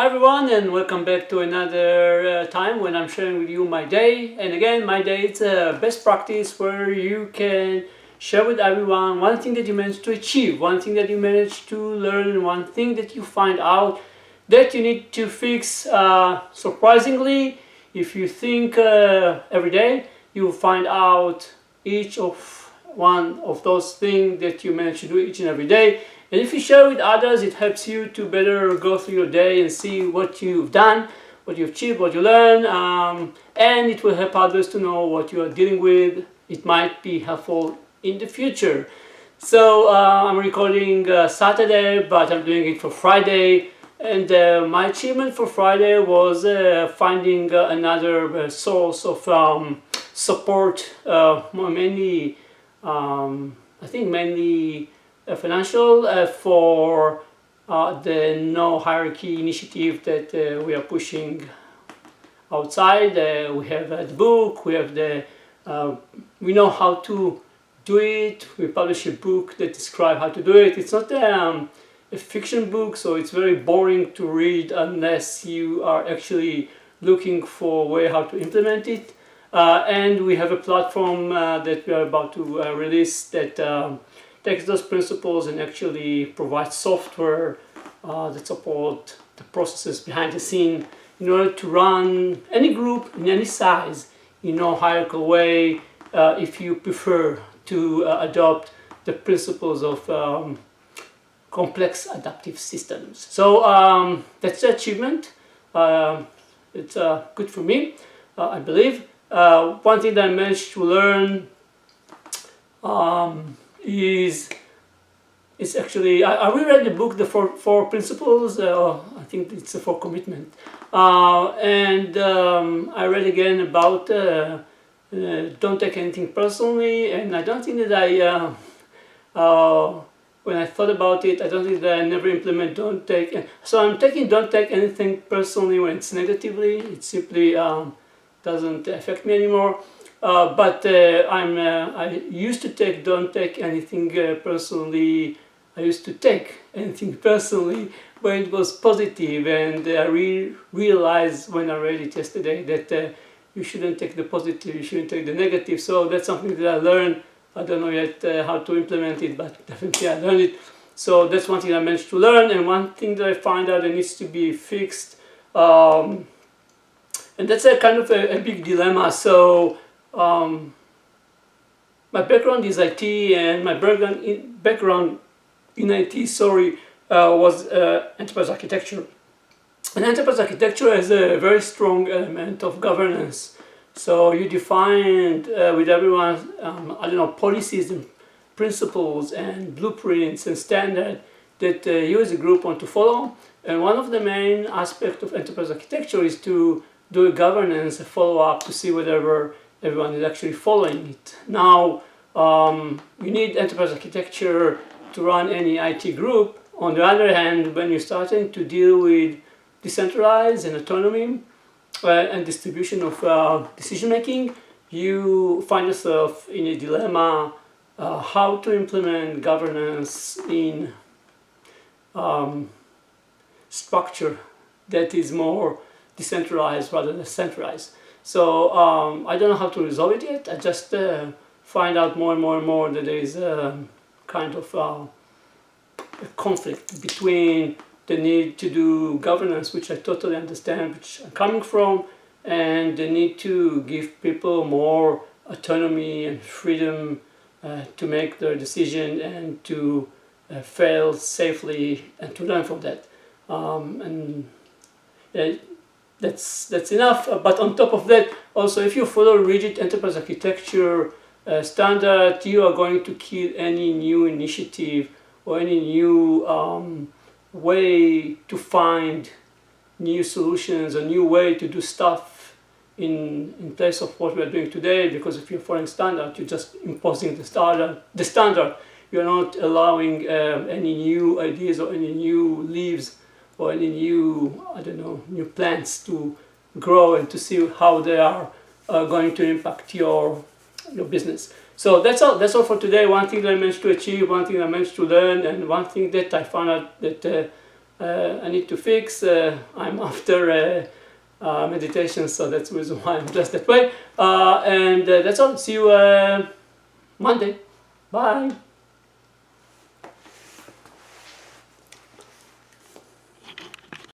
Hi everyone, and welcome back to another time when I'm sharing with you my day. And again, my day is a best practice where you can share with everyone one thing that you managed to achieve, one thing that you managed to learn, one thing that you find out that you need to fix. Surprisingly, if you think every day, you will find out each of one of those things that you manage to do each and every day. And if you share with others, it helps you to better go through your day and see what you've done, what you've achieved, what you learn, and it will help others to know what you are dealing with. It might be helpful in the future. So I'm recording Saturday, but I'm doing it for Friday. And my achievement for Friday was finding another source of support, mainly, I think mainly financial for the NoHierarchy initiative that we are pushing outside. We have the book, we have we know how to do it. We publish a book that describes how to do it. It's not a fiction book, so it's very boring to read unless you are actually looking for a way how to implement it. And we have a platform that we are about to release that takes those principles and actually provides software that support the processes behind the scene in order to run any group in any size in a hierarchical way if you prefer to adopt the principles of complex adaptive systems. So that's the achievement. It's good for me, I believe. One thing that I managed to learn is actually, I reread the book, the four principles. I think it's for commitment, and I read again about don't take anything personally. And I don't think that when I thought about it, I don't think that I never implement don't take. So I'm taking don't take anything personally when it's negatively. It simply doesn't affect me anymore. But I used to take don't take anything personally. I used to take anything personally when it was positive, and I realized when I read it yesterday that you shouldn't take the positive, you shouldn't take the negative. So that's something that I learned. I don't know yet how to implement it, but definitely I learned it. So that's one thing I managed to learn, and one thing that I find out that needs to be fixed. And that's a kind of a big dilemma. So my background is IT, and my background in IT, was enterprise architecture. And enterprise architecture has a very strong element of governance. So you defined with everyone, I don't know, policies and principles and blueprints and standards that you as a group want to follow. And one of the main aspects of enterprise architecture is to do a governance, a follow-up to see whether everyone is actually following it. Now, you need enterprise architecture to run any IT group. On the other hand, when you're starting to deal with decentralized and autonomy and distribution of decision-making, you find yourself in a dilemma how to implement governance in structure that is more decentralized rather than centralized. So I don't know how to resolve it yet. I just find out more and more and more that there is a kind of a conflict between the need to do governance, which I totally understand, which I'm coming from, and the need to give people more autonomy and freedom to make their decision and to fail safely and to learn from that. That's enough. But on top of that, also, if you follow rigid enterprise architecture standard, you are going to kill any new initiative or any new way to find new solutions, a new way to do stuff in place of what we are doing today. Because if you're following standard, you're just imposing the standard. You're not allowing any new ideas or any new leaves or any new, I don't know, new plants to grow and to see how they are going to impact your business. So that's all for today. One thing that I managed to achieve, one thing I managed to learn, and one thing that I found out that I need to fix. I'm after meditation, so that's the reason why I'm dressed that way. And that's all. See you Monday. Bye.